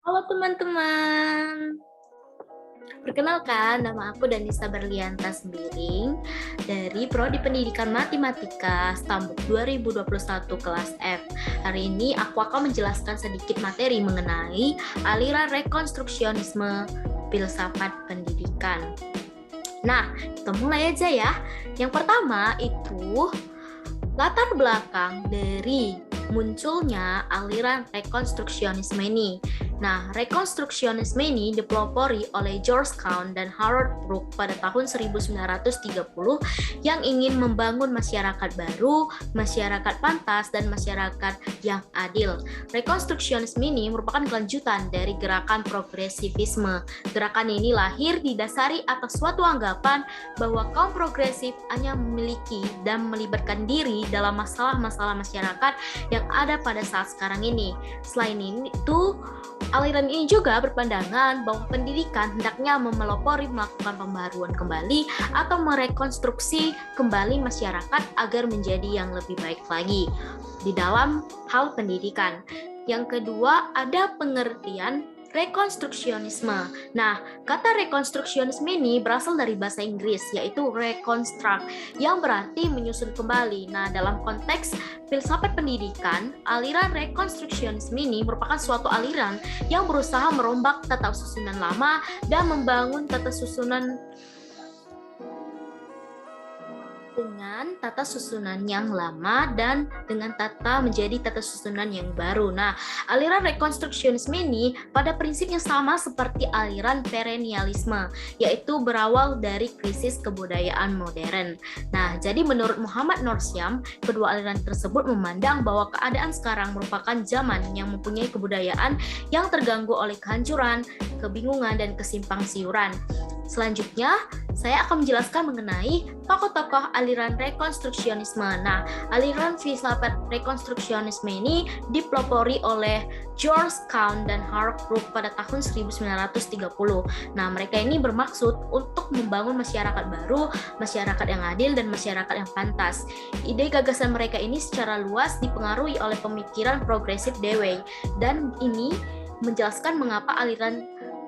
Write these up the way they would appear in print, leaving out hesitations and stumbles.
Halo teman-teman, perkenalkan nama aku Danisa Berlianta Sembiring dari Prodi Pendidikan Matematika Stambuk 2021 kelas F. Hari ini aku akan menjelaskan sedikit materi mengenai aliran rekonstruksionisme filsafat pendidikan. Nah, kita mulai aja ya. Yang pertama itu latar belakang dari munculnya aliran rekonstruksionisme ini. Nah, rekonstruksionisme ini dipelopori oleh George Kahn dan Harold Brooke pada tahun 1930 yang ingin membangun masyarakat baru, masyarakat pantas, dan masyarakat yang adil. Rekonstruksionisme ini merupakan kelanjutan dari gerakan progresivisme. Gerakan ini lahir didasari atas suatu anggapan bahwa kaum progresif hanya memiliki dan melibatkan diri dalam masalah-masalah masyarakat yang ada pada saat sekarang ini. Selain itu, aliran ini juga berpandangan bahwa pendidikan hendaknya memelopori melakukan pembaharuan kembali atau merekonstruksi kembali masyarakat agar menjadi yang lebih baik lagi di dalam hal pendidikan. Yang kedua, ada pengertian rekonstruksionisme. Nah, kata rekonstruksionisme ini berasal dari bahasa Inggris, yaitu reconstruct, yang berarti menyusun kembali. Nah, dalam konteks filsafat pendidikan, aliran rekonstruksionisme ini merupakan suatu aliran yang berusaha merombak tata susunan lama dan membangun tata susunan dengan tata susunan yang lama dan dengan menjadi tata susunan yang baru. Nah, aliran rekonstruksionisme ini pada prinsipnya sama seperti aliran perennialisme, yaitu berawal dari krisis kebudayaan modern. Nah, jadi menurut Muhammad Norsyam, kedua aliran tersebut memandang bahwa keadaan sekarang merupakan zaman yang mempunyai kebudayaan yang terganggu oleh kehancuran, kebingungan, dan kesimpang-siuran. Selanjutnya, saya akan menjelaskan mengenai tokoh-tokoh aliran rekonstruksionisme. Nah, aliran filsafat rekonstruksionisme ini dipelopori oleh George Kahn dan Harold Brooke pada tahun 1930. Nah, mereka ini bermaksud untuk membangun masyarakat baru, masyarakat yang adil, dan masyarakat yang pantas. Ide gagasan mereka ini secara luas dipengaruhi oleh pemikiran progresif Dewey, dan ini menjelaskan mengapa aliran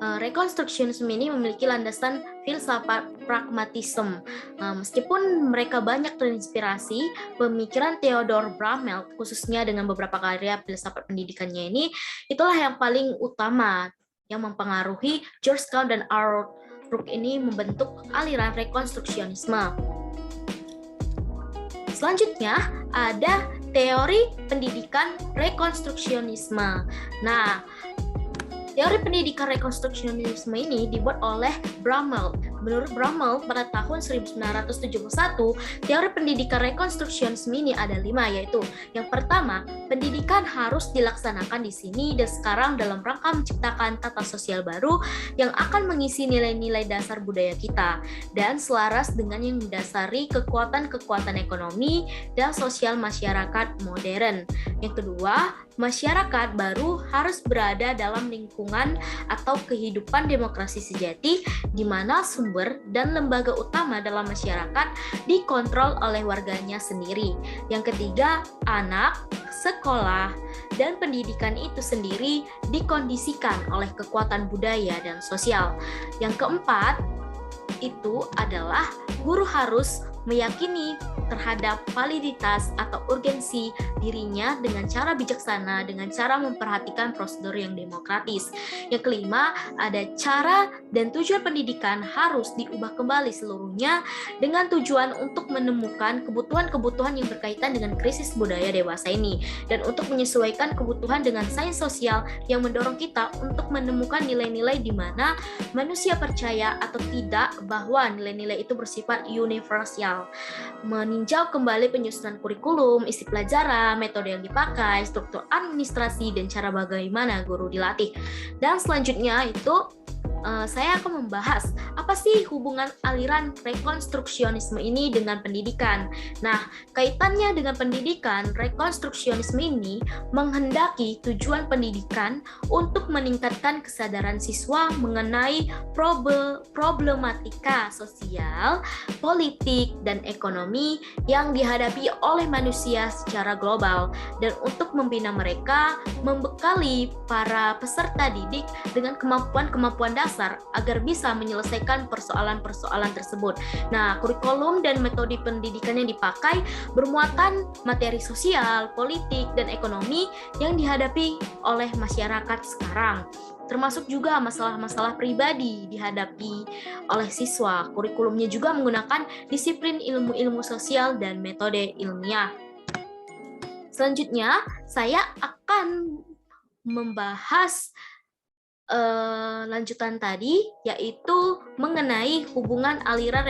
rekonstruksionisme ini memiliki landasan filsafat pragmatisme. Meskipun mereka banyak terinspirasi, pemikiran Theodor Bramel, khususnya dengan beberapa karya filsafat pendidikannya ini, itulah yang paling utama yang mempengaruhi George Kahn dan Harold Brooke ini membentuk aliran rekonstruksionisme. Selanjutnya ada teori pendidikan rekonstruksionisme. Nah, teori pendidikan rekonstruksionisme ini dibuat oleh Bramel. Menurut Bramel, pada tahun 1971, teori pendidikan rekonstruksionisme ini ada 5, yaitu yang pertama, pendidikan harus dilaksanakan di sini dan sekarang dalam rangka menciptakan tata sosial baru yang akan mengisi nilai-nilai dasar budaya kita dan selaras dengan yang mendasari kekuatan-kekuatan ekonomi dan sosial masyarakat modern. Yang kedua, masyarakat baru harus berada dalam lingkungan atau kehidupan demokrasi sejati di mana sumber dan lembaga utama dalam masyarakat dikontrol oleh warganya sendiri. Yang ketiga, anak, sekolah, dan pendidikan itu sendiri dikondisikan oleh kekuatan budaya dan sosial. Yang keempat, itu adalah guru harus meyakini terhadap validitas atau urgensi dirinya dengan cara bijaksana, dengan cara memperhatikan prosedur yang demokratis. Yang kelima, ada cara dan tujuan pendidikan harus diubah kembali seluruhnya dengan tujuan untuk menemukan kebutuhan-kebutuhan yang berkaitan dengan krisis budaya dewasa ini dan untuk menyesuaikan kebutuhan dengan sains sosial yang mendorong kita untuk menemukan nilai-nilai di mana manusia percaya atau tidak bahwa nilai-nilai itu bersifat universal. Meninjau kembali penyusunan kurikulum, isi pelajaran, metode yang dipakai, struktur administrasi, dan cara bagaimana guru dilatih. Dan selanjutnya itu saya akan membahas apa sih hubungan aliran rekonstruksionisme ini dengan pendidikan. Nah, kaitannya dengan pendidikan, rekonstruksionisme ini menghendaki tujuan pendidikan untuk meningkatkan kesadaran siswa mengenai problematika sosial, politik, dan ekonomi yang dihadapi oleh manusia secara global, dan untuk membina mereka, membekali para peserta didik dengan kemampuan-kemampuan dasar agar bisa menyelesaikan persoalan-persoalan tersebut. Nah, kurikulum dan metode pendidikan yang dipakai bermuatan materi sosial, politik, dan ekonomi yang dihadapi oleh masyarakat sekarang, termasuk juga masalah-masalah pribadi dihadapi oleh siswa. Kurikulumnya juga menggunakan disiplin ilmu-ilmu sosial dan metode ilmiah. Selanjutnya, saya akan membahas lanjutan tadi, yaitu mengenai hubungan aliran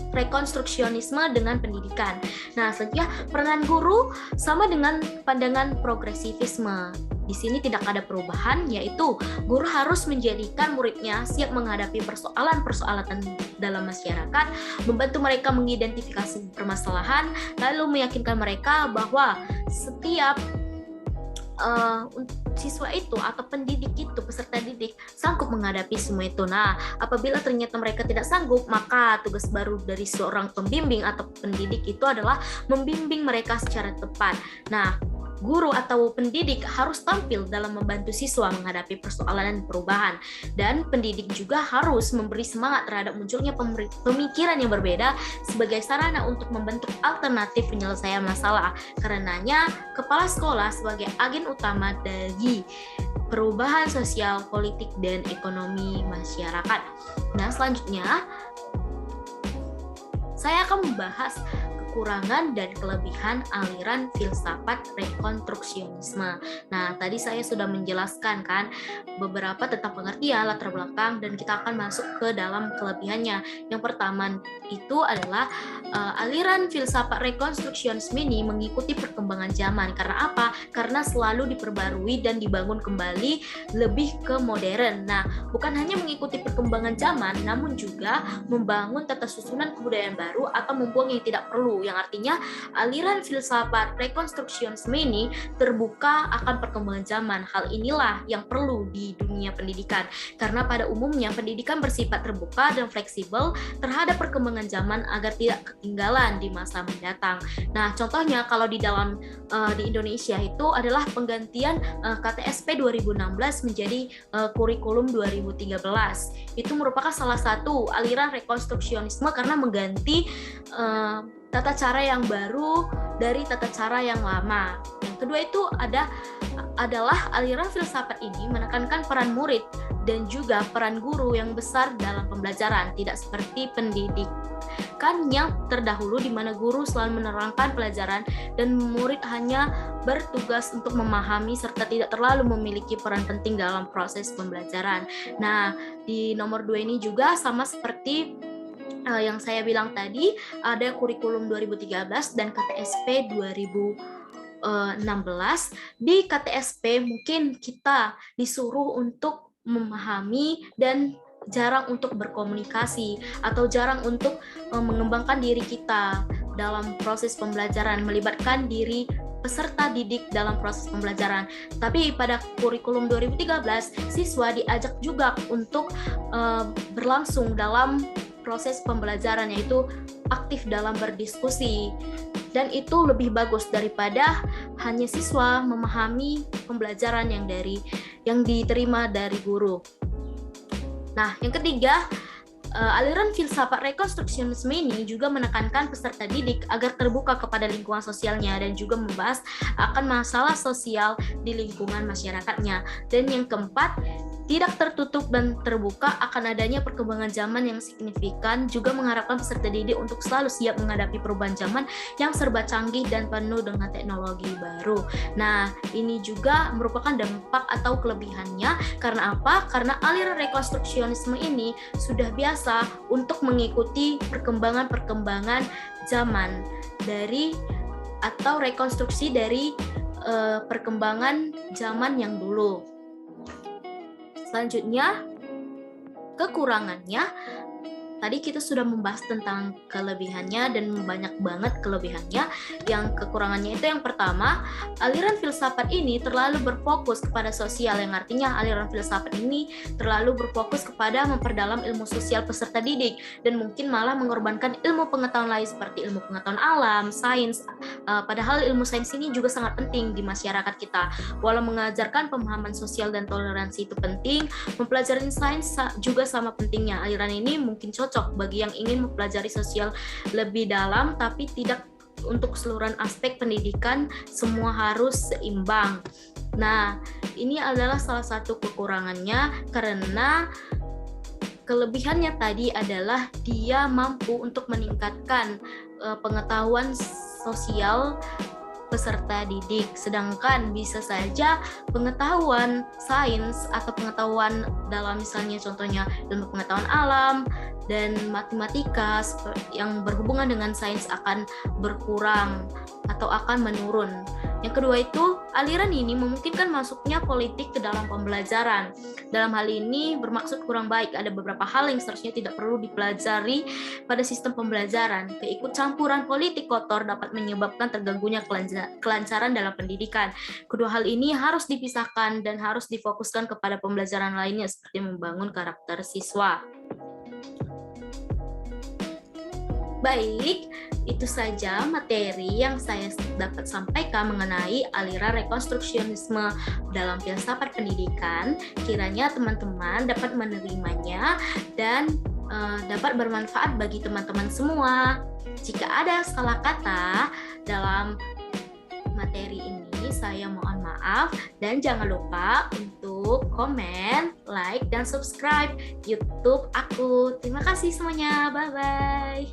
rekonstruksionisme dengan pendidikan. Nah, selanjutnya peranan guru sama dengan pandangan progresivisme. Di sini tidak ada perubahan, yaitu guru harus menjadikan muridnya siap menghadapi persoalan-persoalan dalam masyarakat, membantu mereka mengidentifikasi permasalahan, lalu meyakinkan mereka bahwa setiap siswa itu atau pendidik itu, peserta didik, sanggup menghadapi semua itu. Nah, apabila ternyata mereka tidak sanggup, maka tugas baru dari seorang pembimbing atau pendidik itu adalah membimbing mereka secara tepat. Nah, guru atau pendidik harus tampil dalam membantu siswa menghadapi persoalan dan perubahan. Dan pendidik juga harus memberi semangat terhadap munculnya pemikiran yang berbeda sebagai sarana untuk membentuk alternatif penyelesaian masalah. Karenanya, kepala sekolah sebagai agen utama dari perubahan sosial, politik, dan ekonomi masyarakat. Nah, selanjutnya, saya akan membahas kekurangan dan kelebihan aliran filsafat rekonstruksionisme. Nah, tadi saya sudah menjelaskan kan beberapa tentang pengertian, latar belakang, dan kita akan masuk ke dalam kelebihannya. Yang pertama itu adalah aliran filsafat rekonstruksionisme ini mengikuti perkembangan zaman. Karena apa? Karena selalu diperbarui dan dibangun kembali lebih ke modern. Nah, bukan hanya mengikuti perkembangan zaman, namun juga membangun tata susunan kebudayaan baru atau membuang yang tidak perlu. Yang artinya aliran filsafat rekonstruksionisme ini terbuka akan perkembangan zaman. Hal inilah yang perlu di dunia pendidikan, karena pada umumnya pendidikan bersifat terbuka dan fleksibel terhadap perkembangan zaman agar tidak ketinggalan di masa mendatang. Nah, contohnya kalau di dalam di Indonesia itu adalah penggantian KTSP 2016 menjadi kurikulum 2013. Itu merupakan salah satu aliran rekonstruksionisme karena mengganti tata cara yang baru dari tata cara yang lama. Yang kedua itu adalah aliran filsafat ini menekankan peran murid dan juga peran guru yang besar dalam pembelajaran, tidak seperti pendidikan yang terdahulu di mana guru selalu menerangkan pelajaran dan murid hanya bertugas untuk memahami serta tidak terlalu memiliki peran penting dalam proses pembelajaran. Nah, di nomor 2 ini juga sama seperti yang saya bilang tadi, ada kurikulum 2013 dan KTSP 2016. Di KTSP mungkin kita disuruh untuk memahami dan jarang untuk berkomunikasi atau jarang untuk mengembangkan diri kita dalam proses pembelajaran, melibatkan diri peserta didik dalam proses pembelajaran. Tapi pada kurikulum 2013, siswa diajak juga untuk berlangsung dalam proses pembelajaran, yaitu aktif dalam berdiskusi, dan itu lebih bagus daripada hanya siswa memahami pembelajaran yang diterima dari guru. Nah, yang ketiga, aliran filsafat rekonstruksionisme ini juga menekankan peserta didik agar terbuka kepada lingkungan sosialnya dan juga membahas akan masalah sosial di lingkungan masyarakatnya. Dan yang keempat, tidak tertutup dan terbuka akan adanya perkembangan zaman yang signifikan, juga mengharapkan peserta didik untuk selalu siap menghadapi perubahan zaman yang serba canggih dan penuh dengan teknologi baru. Nah, ini juga merupakan dampak atau kelebihannya. Karena apa? Karena aliran rekonstruksionisme ini sudah biasa untuk mengikuti perkembangan-perkembangan zaman dari atau rekonstruksi dari perkembangan zaman yang dulu. Selanjutnya, kekurangannya, tadi kita sudah membahas tentang kelebihannya dan banyak banget kelebihannya. Yang kekurangannya itu yang pertama, aliran filsafat ini terlalu berfokus kepada sosial, yang artinya aliran filsafat ini terlalu berfokus kepada memperdalam ilmu sosial peserta didik dan mungkin malah mengorbankan ilmu pengetahuan lain seperti ilmu pengetahuan alam, sains. Padahal ilmu sains ini juga sangat penting di masyarakat kita. Walau mengajarkan pemahaman sosial dan toleransi itu penting, mempelajari sains juga sama pentingnya. Aliran ini mungkin cocok bagi yang ingin mempelajari sosial lebih dalam, tapi tidak untuk keseluruhan aspek pendidikan, semua harus seimbang. Nah, ini adalah salah satu kekurangannya, karena kelebihannya tadi adalah dia mampu untuk meningkatkan pengetahuan sosial peserta didik, sedangkan bisa saja pengetahuan sains atau pengetahuan dalam misalnya contohnya ilmu pengetahuan alam dan matematika yang berhubungan dengan sains akan berkurang atau akan menurun. Yang kedua itu, aliran ini memungkinkan masuknya politik ke dalam pembelajaran. Dalam hal ini bermaksud kurang baik, ada beberapa hal yang seharusnya tidak perlu dipelajari pada sistem pembelajaran. Keikutcampuran politik kotor dapat menyebabkan terganggunya kelancaran dalam pendidikan. Kedua hal ini harus dipisahkan dan harus difokuskan kepada pembelajaran lainnya seperti membangun karakter siswa. Baik, itu saja materi yang saya dapat sampaikan mengenai aliran rekonstruksionisme dalam filsafat pendidikan. Kiranya teman-teman dapat menerimanya dan dapat bermanfaat bagi teman-teman semua. Jika ada salah kata dalam materi ini, saya mohon maaf dan jangan lupa untuk komen, like, dan subscribe YouTube aku. Terima kasih semuanya. Bye-bye.